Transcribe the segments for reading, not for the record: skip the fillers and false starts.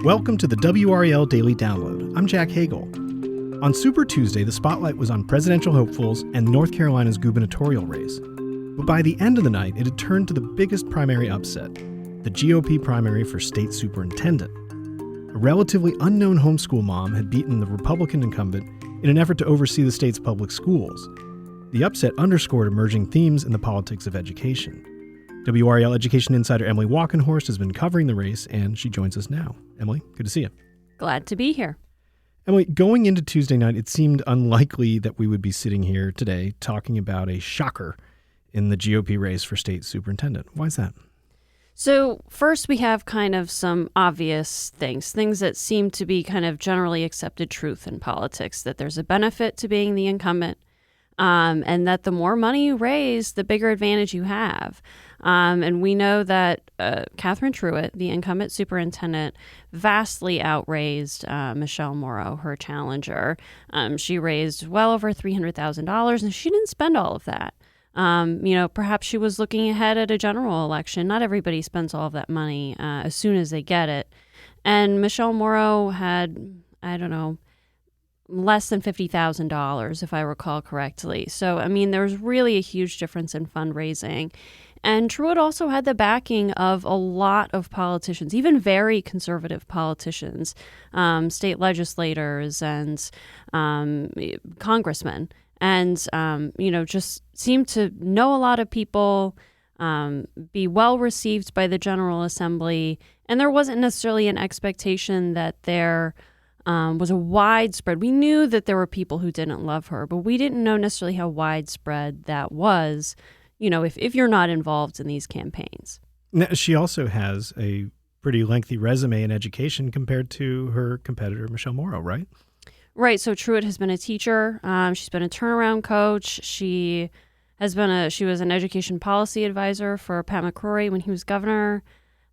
Welcome to the WRAL Daily Download. I'm Jack Hagel. On Super Tuesday, the spotlight was on presidential hopefuls and North Carolina's gubernatorial race. But by the end of the night, it had turned to the biggest primary upset, the GOP primary for state superintendent. A relatively unknown homeschool mom had beaten the Republican incumbent in an effort to oversee the state's public schools. The upset underscored emerging themes in the politics of education. WRAL education insider Emily Walkenhorst has been covering the race, and she joins us now. Emily, good to see you. Glad to be here. Emily, going into Tuesday night, it seemed unlikely that we would be sitting here today talking about a shocker in the GOP race for state superintendent. Why is that? So first, we have kind of some obvious things that seem to be kind of generally accepted truth in politics, that there's a benefit to being the incumbent, and that the more money you raise, the bigger advantage you have. And we know that Catherine Truitt, the incumbent superintendent, vastly outraised Michelle Morrow, her challenger. She raised well over $300,000, and she didn't spend all of that. Perhaps she was looking ahead at a general election. Not everybody spends all of that money as soon as they get it. And Michelle Morrow had, less than $50,000, if I recall correctly. So, there's really a huge difference in fundraising. And Truitt also had the backing of a lot of politicians, even very conservative politicians, state legislators and congressmen. And, just seemed to know a lot of people, be well received by the General Assembly. And there wasn't necessarily an expectation that there was a widespread. We knew that there were people who didn't love her, but we didn't know necessarily how widespread that was, if you're not involved in these campaigns. Now, she also has a pretty lengthy resume in education compared to her competitor, Michelle Morrow, right? Right. So Truitt has been a teacher. She's been a turnaround coach. She was an education policy advisor for Pat McCrory when he was governor.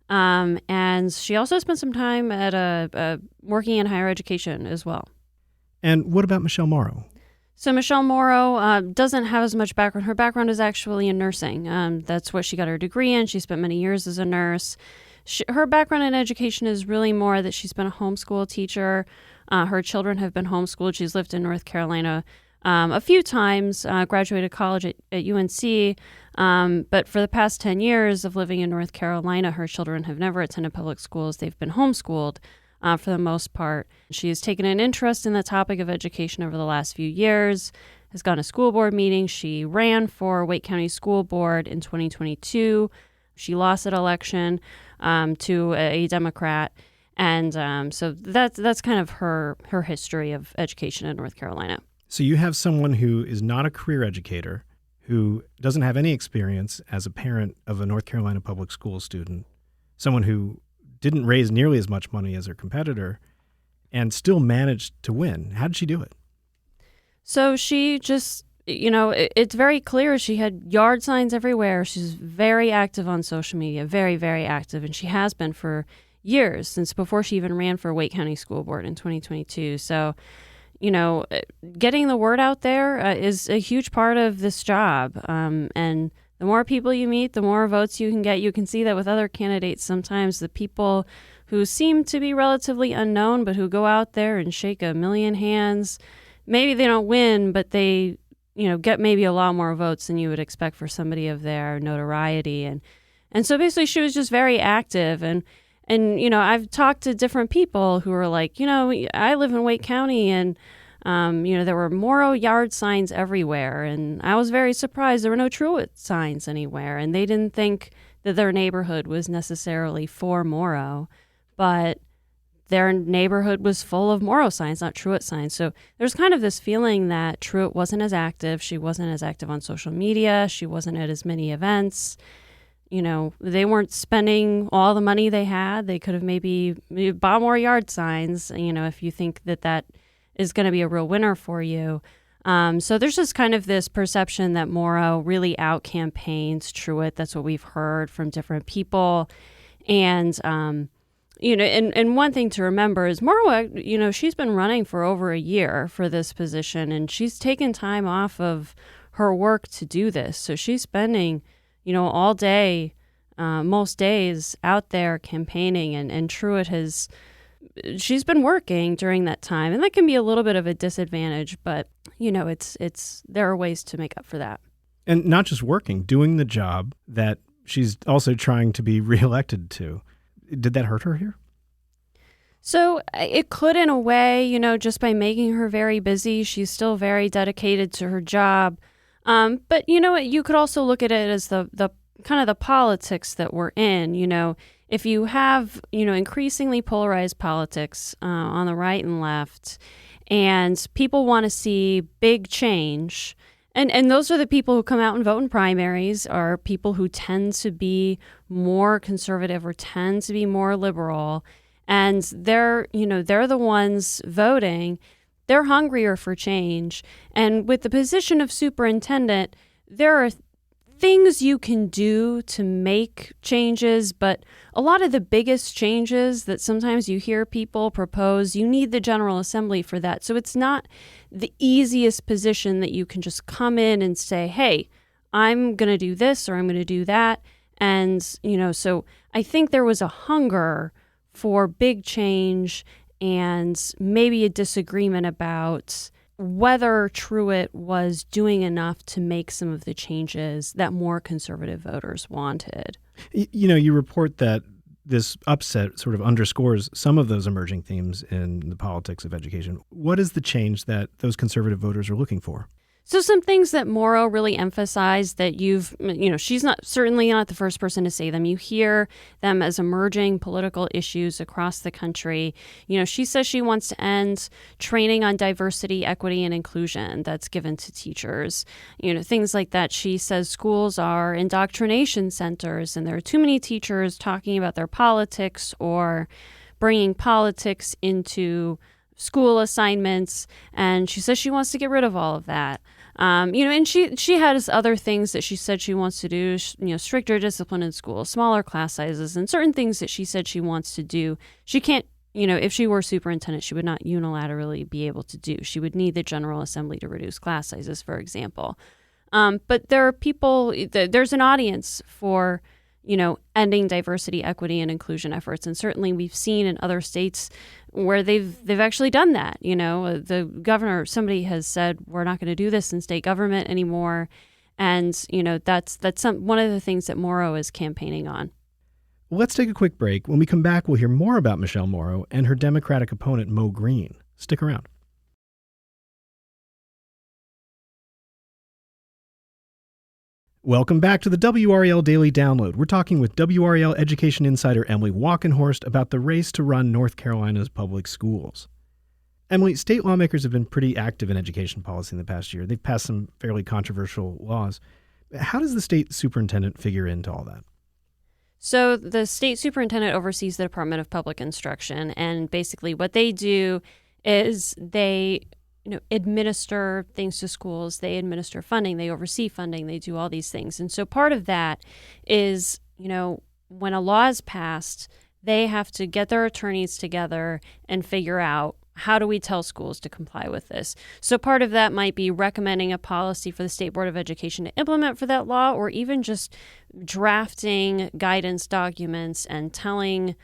And she also spent some time at working in higher education as well. And what about Michelle Morrow? So Michelle Morrow doesn't have as much background. Her background is actually in nursing. That's what she got her degree in. She spent many years as a nurse. Her background in education is really more that she's been a homeschool teacher. Her children have been homeschooled. She's lived in North Carolina a few times, graduated college at UNC. But for the past 10 years of living in North Carolina, her children have never attended public schools. They've been homeschooled for the most part. She has taken an interest in the topic of education over the last few years, has gone to school board meetings. She ran for Wake County School Board in 2022. She lost that election to a Democrat. And so that's kind of her history of education in North Carolina. So you have someone who is not a career educator, who doesn't have any experience as a parent of a North Carolina public school student, someone who didn't raise nearly as much money as her competitor, and still managed to win. How did she do it? So she just, it's very clear. She had yard signs everywhere. She's very active on social media, very, very active. And she has been for years, since before she even ran for Wake County School Board in 2022. So, getting the word out there is a huge part of this job. And the more people you meet, the more votes you can get. You can see that with other candidates. Sometimes the people who seem to be relatively unknown, but who go out there and shake a million hands, maybe they don't win, but they, get maybe a lot more votes than you would expect for somebody of their notoriety. And so basically she was just very active. And I've talked to different people who are like, I live in Wake County and, there were Morrow yard signs everywhere. And I was very surprised there were no Truitt signs anywhere. And they didn't think that their neighborhood was necessarily for Morrow, but their neighborhood was full of Morrow signs, not Truitt signs. So there's kind of this feeling that Truitt wasn't as active. She wasn't as active on social media. She wasn't at as many events. They weren't spending all the money they had. They could have maybe bought more yard signs, if you think that is going to be a real winner for you. So there's just kind of this perception that Morrow really out-campaigns Truitt. That's what we've heard from different people. And, and one thing to remember is Morrow, she's been running for over a year for this position, and she's taken time off of her work to do this. So she's spending all day, most days out there campaigning. And Truitt has she's been working during that time, and that can be a little bit of a disadvantage, but it's there are ways to make up for that. And not just working, doing the job that she's also trying to be reelected to. Did that hurt her here? So it could in a way, just by making her very busy. She's still very dedicated to her job. But you could also look at it as the kind of the politics that we're in. If you have, increasingly polarized politics on the right and left, and people want to see big change, and those are the people who come out and vote in primaries, are people who tend to be more conservative or tend to be more liberal, and they're the ones voting. They're hungrier for change. And with the position of superintendent, there are things you can do to make changes, but a lot of the biggest changes that sometimes you hear people propose, you need the General Assembly for that. So it's not the easiest position that you can just come in and say, hey, I'm going to do this or I'm going to do that. And, so I think there was a hunger for big change and maybe a disagreement about whether Truitt was doing enough to make some of the changes that more conservative voters wanted. You report that this upset sort of underscores some of those emerging themes in the politics of education. What is the change that those conservative voters are looking for? So some things that Morrow really emphasized that she's certainly not the first person to say them. You hear them as emerging political issues across the country. She says she wants to end training on diversity, equity, and inclusion that's given to teachers. Things like that. She says schools are indoctrination centers and there are too many teachers talking about their politics or bringing politics into school assignments. And she says she wants to get rid of all of that. And she has other things that she said she wants to do, stricter discipline in school, smaller class sizes, and certain things that she said she wants to do. She can't, if she were superintendent, she would not unilaterally be able to do. She would need the General Assembly to reduce class sizes, for example. But there are people, there's an audience for, ending diversity, equity, and inclusion efforts. And certainly we've seen in other states where they've actually done that. The governor, somebody has said, we're not going to do this in state government anymore. And, that's one of the things that Morrow is campaigning on. Let's take a quick break. When we come back, we'll hear more about Michelle Morrow and her Democratic opponent, Mo Green. Stick around. Welcome back to the WRAL Daily Download. We're talking with WRAL education insider Emily Walkenhorst about the race to run North Carolina's public schools. Emily, state lawmakers have been pretty active in education policy in the past year. They've passed some fairly controversial laws. How does the state superintendent figure into all that? So the state superintendent oversees the Department of Public Instruction, and basically what they do is they administer things to schools, they administer funding, they oversee funding, they do all these things. And so part of that is, when a law is passed, they have to get their attorneys together and figure out, how do we tell schools to comply with this? So part of that might be recommending a policy for the State Board of Education to implement for that law, or even just drafting guidance documents and telling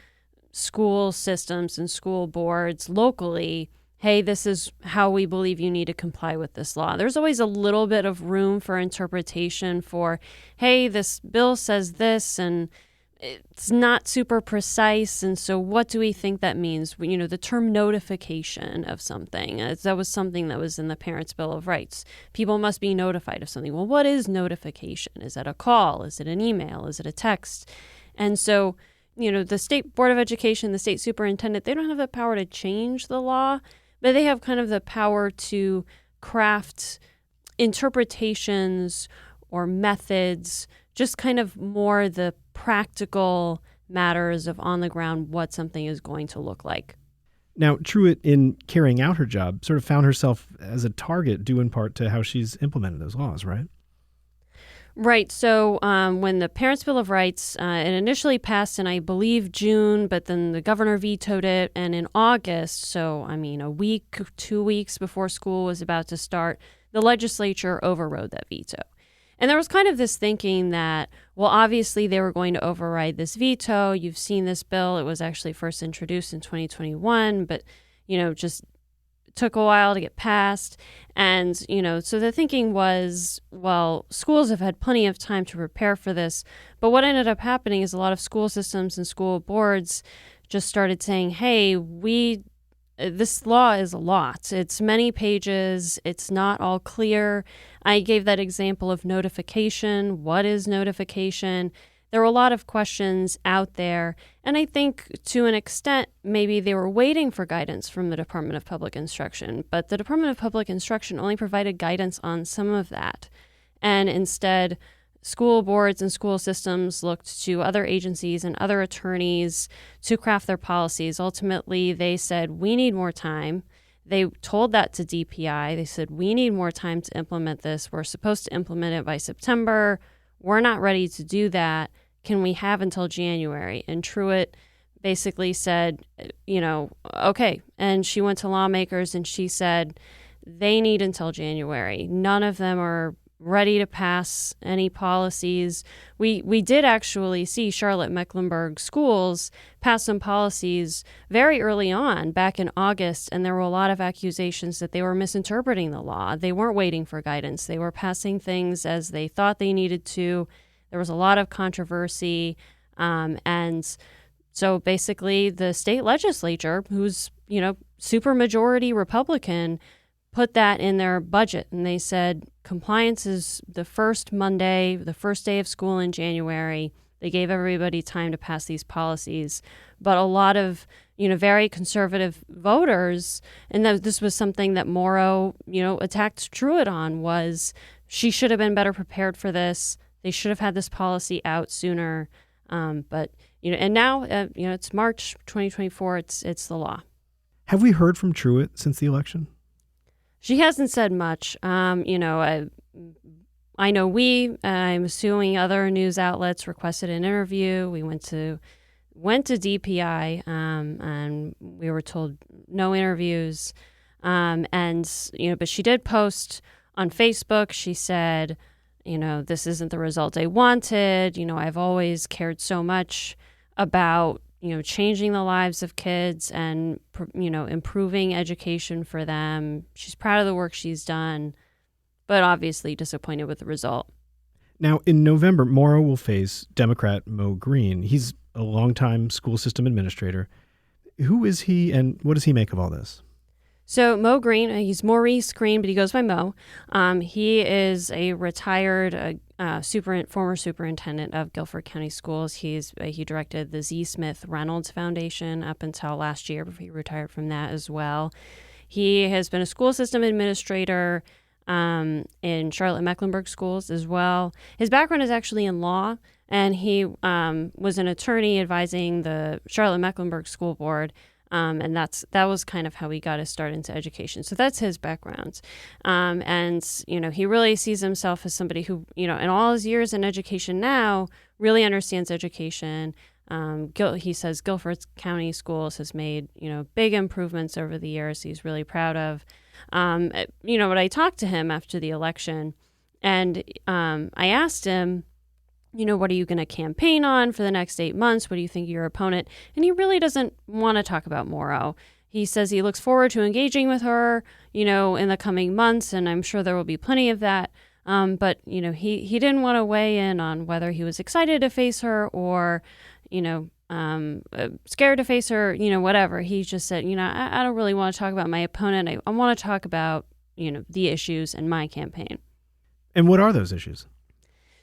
school systems and school boards locally, hey, this is how we believe you need to comply with this law. There's always a little bit of room for interpretation for, hey, this bill says this and it's not super precise. And so what do we think that means? The term notification of something, that was something that was in the Parents' Bill of Rights. People must be notified of something. Well, what is notification? Is that a call? Is it an email? Is it a text? And so, the State Board of Education, the state superintendent, they don't have the power to change the law, but they have kind of the power to craft interpretations or methods, just kind of more the practical matters of on the ground what something is going to look like. Now, Truitt, in carrying out her job, sort of found herself as a target due in part to how she's implemented those laws, right? Right. So when the Parents' Bill of Rights, it initially passed in, I believe, June, but then the governor vetoed it. And in August, so, a week, 2 weeks before school was about to start, the legislature overrode that veto. And there was kind of this thinking that, well, obviously they were going to override this veto. You've seen this bill. It was actually first introduced in 2021, but, just took a while to get passed. And, so the thinking was, well, schools have had plenty of time to prepare for this. But what ended up happening is a lot of school systems and school boards just started saying, hey, this law is a lot. It's many pages. It's not all clear. I gave that example of notification. What is notification? There were a lot of questions out there. And I think to an extent, maybe they were waiting for guidance from the Department of Public Instruction. But the Department of Public Instruction only provided guidance on some of that. And instead, school boards and school systems looked to other agencies and other attorneys to craft their policies. Ultimately, they said, we need more time. They told that to DPI. They said, we need more time to implement this. We're supposed to implement it by September. We're not ready to do that. Can we have until January? And Truitt basically said, okay. And she went to lawmakers and she said, they need until January. None of them are ready to pass any policies. We did actually see Charlotte-Mecklenburg schools pass some policies very early on, back in August, and there were a lot of accusations that they were misinterpreting the law. They weren't waiting for guidance. They were passing things as they thought they needed to. There was a lot of controversy, and so basically the state legislature, who's, supermajority Republican, put that in their budget, and they said compliance is the first Monday, the first day of school in January. They gave everybody time to pass these policies, but a lot of very conservative voters, and this was something that Morrow attacked Truitt on, was she should have been better prepared for this. They should have had this policy out sooner, but and now it's March 2024. It's the law. Have we heard from Truitt since the election? She hasn't said much. I know I'm assuming other news outlets requested an interview. We went to DPI, and we were told no interviews. But she did post on Facebook. She said, this isn't the result I wanted. I've always cared so much about changing the lives of kids and, improving education for them. She's proud of the work she's done, but obviously disappointed with the result. Now, in November, Morrow will face Democrat Mo Green. He's a longtime school system administrator. Who is he, and what does he make of all this? So Mo Green, he's Maurice Green, but he goes by Mo. He is a retired former superintendent of Guilford County Schools. He directed the Z. Smith Reynolds Foundation up until last year, before he retired from that as well. He has been a school system administrator in Charlotte-Mecklenburg schools as well. His background is actually in law, and he was an attorney advising the Charlotte-Mecklenburg School Board. And that was kind of how he got his start into education. So that's his background. He really sees himself as somebody who, in all his years in education now, really understands education. He says Guilford County Schools has made, big improvements over the years he's really proud of. But I talked to him after the election, and I asked him, what are you going to campaign on for the next 8 months? What do you think of your opponent? And he really doesn't want to talk about Morrow. He says he looks forward to engaging with her, in the coming months, and I'm sure there will be plenty of that. But he didn't want to weigh in on whether he was excited to face her or, scared to face her, whatever. He just said, I don't really want to talk about my opponent. I want to talk about, the issues in my campaign. And what are those issues?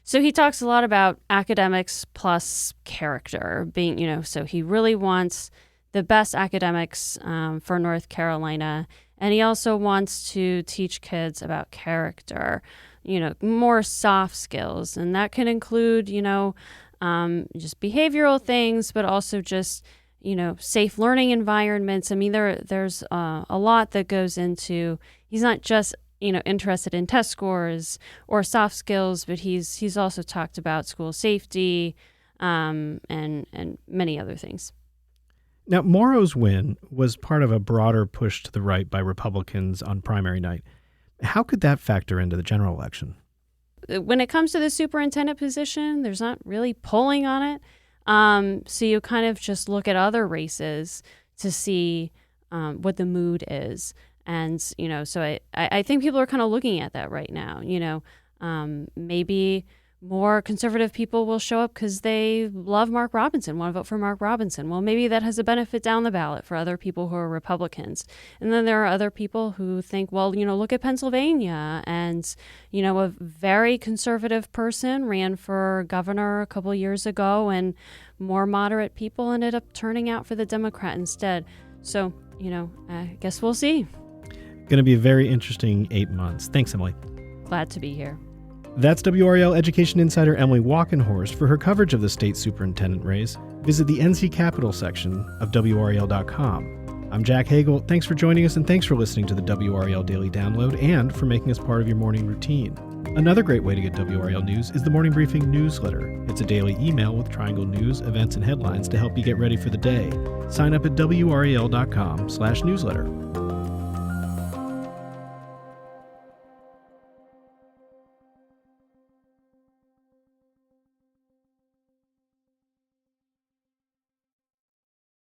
So he talks a lot about academics plus character being, so he really wants the best academics for North Carolina. And he also wants to teach kids about character, more soft skills. And that can include, just behavioral things, but also just, safe learning environments. I mean, there's a lot that goes into, he's not just interested in test scores or soft skills, but he's also talked about school safety and many other things. Now, Morrow's win was part of a broader push to the right by Republicans on primary night. How could that factor into the general election? when it comes to the superintendent position, there's not really polling on it. So you kind of just look at other races to see what the mood is. And, so I think people are kind of looking at that right now. Maybe more conservative people will show up because they love Mark Robinson, want to vote for Mark Robinson. Well, maybe that has a benefit down the ballot for other people who are Republicans. And then there are other people who think, well, look at Pennsylvania. And, a very conservative person ran for governor a couple years ago, and more moderate people ended up turning out for the Democrat instead. So, I guess we'll see. Going to be a very interesting 8 months. Thanks, Emily. Glad to be here. That's WRAL Education Insider Emily Walkenhorst for her coverage of the state superintendent race. Visit the NC Capital section of WRAL.com. I'm Jack Hagel. Thanks for joining us, and thanks for listening to the WRAL Daily Download and for making us part of your morning routine. Another great way to get WRAL news is the Morning Briefing newsletter. It's a daily email with Triangle news, events, and headlines to help you get ready for the day. Sign up at WRAL.com/newsletter.